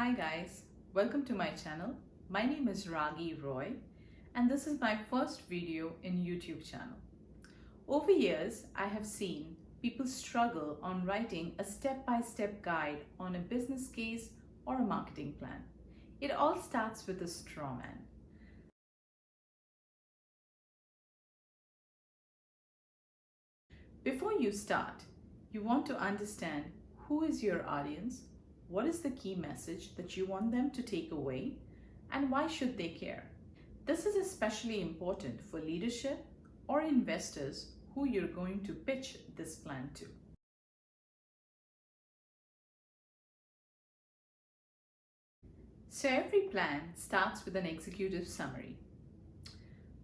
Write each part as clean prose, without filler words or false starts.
Hi guys, welcome to my channel. My name is Ragi Roy and this is my first video in YouTube channel. Over years, I have seen people struggle on writing a step-by-step guide on a business case or a marketing plan. It all starts with a straw man. Before you start, you want to understand who is your audience, what is the key message that you want them to take away, and why should they care? This is especially important for leadership or investors who you're going to pitch this plan to. So every plan starts with an executive summary.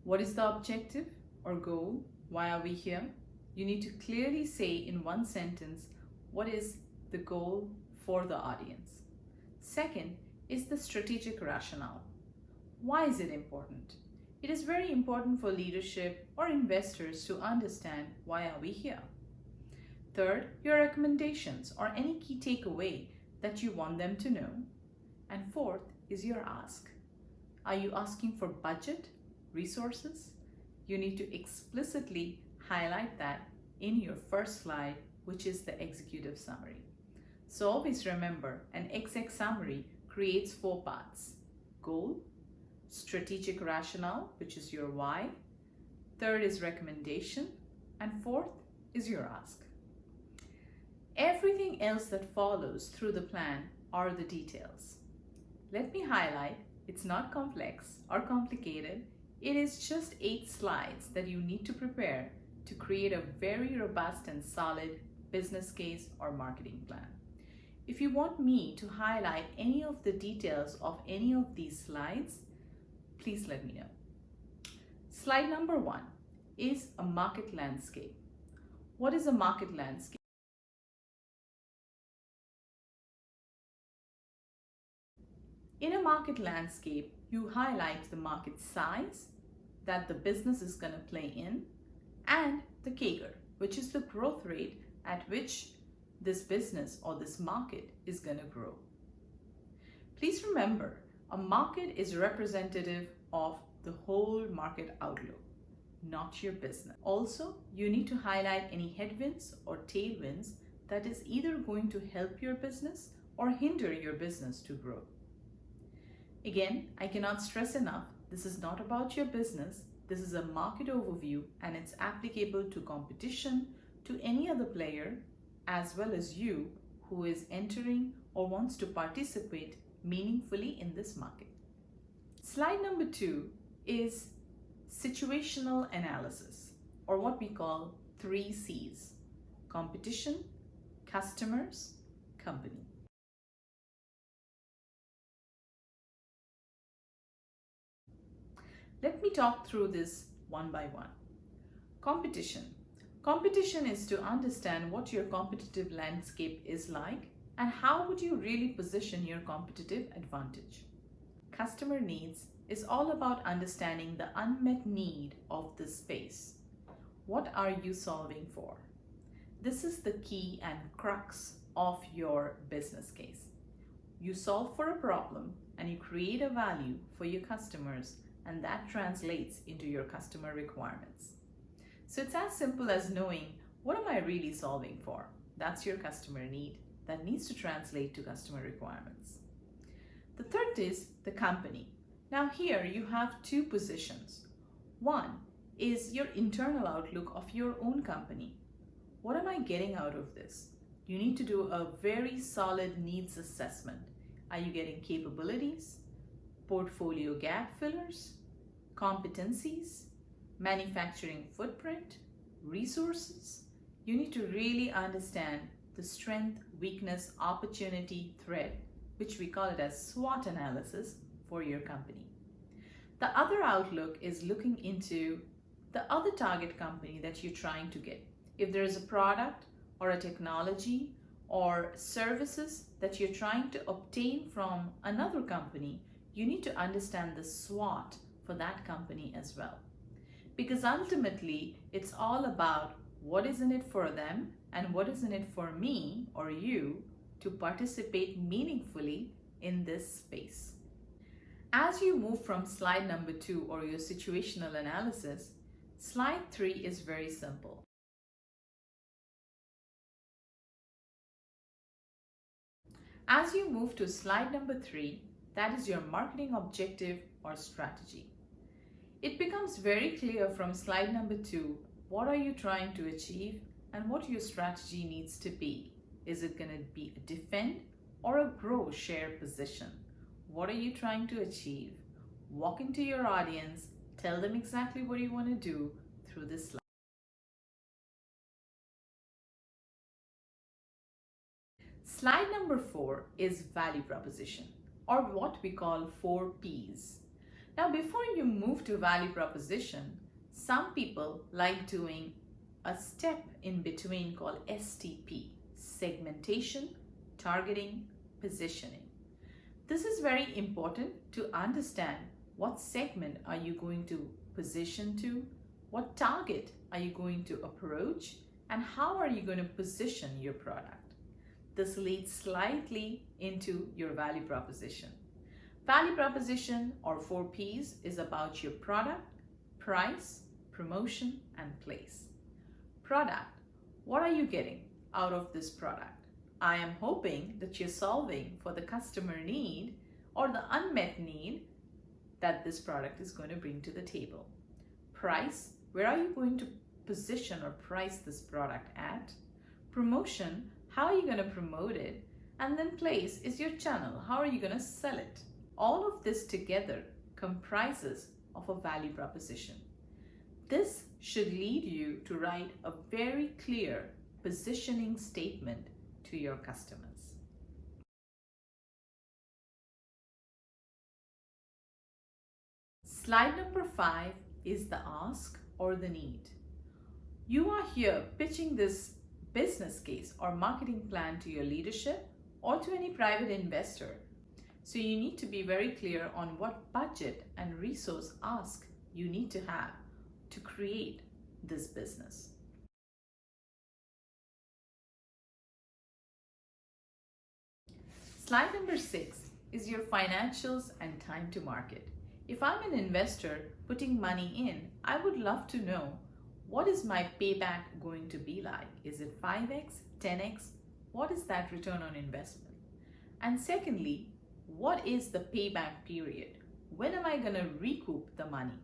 What is the objective or goal? Why are we here? You need to clearly say in one sentence what is the goal for the audience. Second is the strategic rationale. Why is it important? It is very important for leadership or investors to understand why are we here. Third, your recommendations or any key takeaway that you want them to know. And fourth is your ask. Are you asking for budget, resources? You need to explicitly highlight that in your first slide, which is the executive summary. So always remember, an exec summary creates 4 parts: goal, strategic rationale, which is your why, third is recommendation, and fourth is your ask. Everything else that follows through the plan are the details. Let me highlight, it's not complex or complicated. It is just 8 slides that you need to prepare to create a very robust and solid business case or marketing plan. If you want me to highlight any of the details of any of these slides, please let me know. Slide number 1 is a market landscape. What is a market landscape? In a market landscape, you highlight the market size that the business is going to play in and the CAGR, which is the growth rate at which this business or this market is going to grow. Please remember, a market is representative of the whole market outlook, not your business. Also, you need to highlight any headwinds or tailwinds that is either going to help your business or hinder your business to grow. Again, I cannot stress enough, this is not about your business. This is a market overview and it's applicable to competition, to any other player, as well as you who is entering or wants to participate meaningfully in this market. Slide number 2 is situational analysis, or what we call 3 C's: competition, customers, company. Let me talk through this one by one. Competition. Competition is to understand what your competitive landscape is like and how would you really position your competitive advantage. Customer needs is all about understanding the unmet need of the space. What are you solving for? This is the key and crux of your business case. You solve for a problem and you create a value for your customers, and that translates into your customer requirements. So it's as simple as knowing, what am I really solving for? That's your customer need that needs to translate to customer requirements. The third is the company. Now here you have 2 positions. One is your internal outlook of your own company. What am I getting out of this? You need to do a very solid needs assessment. Are you getting capabilities, portfolio gap fillers, competencies, manufacturing footprint, resources? You need to really understand the strength, weakness, opportunity, threat, which we call it as SWOT analysis for your company. The other outlook is looking into the other target company that you're trying to get. If there is a product or a technology or services that you're trying to obtain from another company, you need to understand the SWOT for that company as well. Because ultimately, it's all about what is in it for them and what is in it for me or you to participate meaningfully in this space. As you move from slide number 2 or your situational analysis, slide 3 is very simple. As you move to slide number 3, that is your marketing objective or strategy. It becomes very clear from slide number 2, what are you trying to achieve and what your strategy needs to be. Is it going to be a defend or a grow share position? What are you trying to achieve? Walk into your audience, tell them exactly what you want to do through this slide. Slide number 4 is value proposition, or what we call 4 Ps. Now, before you move to value proposition, some people like doing a step in between called STP, segmentation, targeting, positioning. This is very important to understand what segment are you going to position to, what target are you going to approach, and how are you going to position your product. This leads slightly into your value proposition. Value proposition, or 4 Ps, is about your product, price, promotion, and place. Product. What are you getting out of this product? I am hoping that you're solving for the customer need or the unmet need that this product is going to bring to the table. Price. Where are you going to position or price this product at? Promotion. How are you going to promote it? And then place is your channel. How are you going to sell it? All of this together comprises of a value proposition. This should lead you to write a very clear positioning statement to your customers. Slide number 5 is the ask or the need. You are here pitching this business case or marketing plan to your leadership or to any private investor. So you need to be very clear on what budget and resource ask you need to have to create this business. Slide number 6 is your financials and time to market. If I'm an investor putting money in, I would love to know, what is my payback going to be like? Is it 5x, 10x? What is that return on investment? And secondly, what is the payback period? When am I going to recoup the money?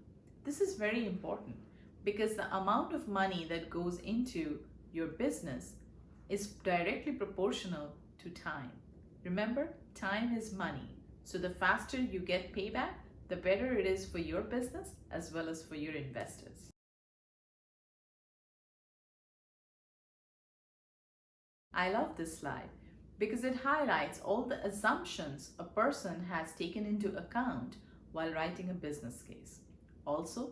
This is very important because the amount of money that goes into your business is directly proportional to time. Remember, time is money. So the faster you get payback, the better it is for your business as well as for your investors. I love this slide because it highlights all the assumptions a person has taken into account while writing a business case. Also,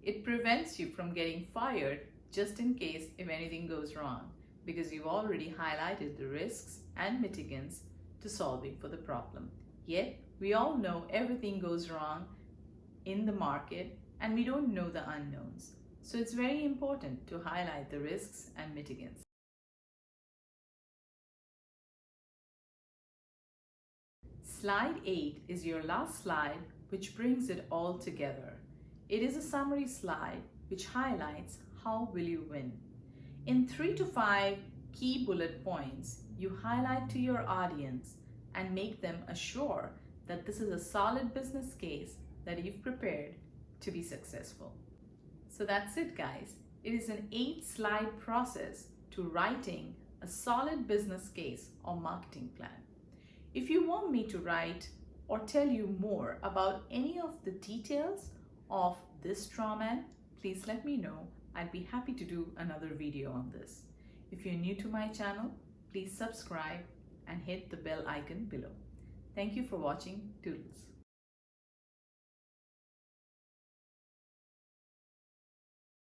it prevents you from getting fired just in case if anything goes wrong, because you've already highlighted the risks and mitigants to solving for the problem. Yet, we all know everything goes wrong in the market and we don't know the unknowns. So it's very important to highlight the risks and mitigants. Slide 8 is your last slide, which brings it all together. It is a summary slide which highlights how will you win. In 3 to 5 key bullet points, you highlight to your audience and make them assure that this is a solid business case that you've prepared to be successful. So that's it, guys. It is an 8-slide process to writing a solid business case or marketing plan. If you want me to write or tell you more about any of the details of this strawman, please let me know. I'd be happy to do another video on this. If you're new to my channel, please subscribe and hit the bell icon below. Thank you for watching. Toodles.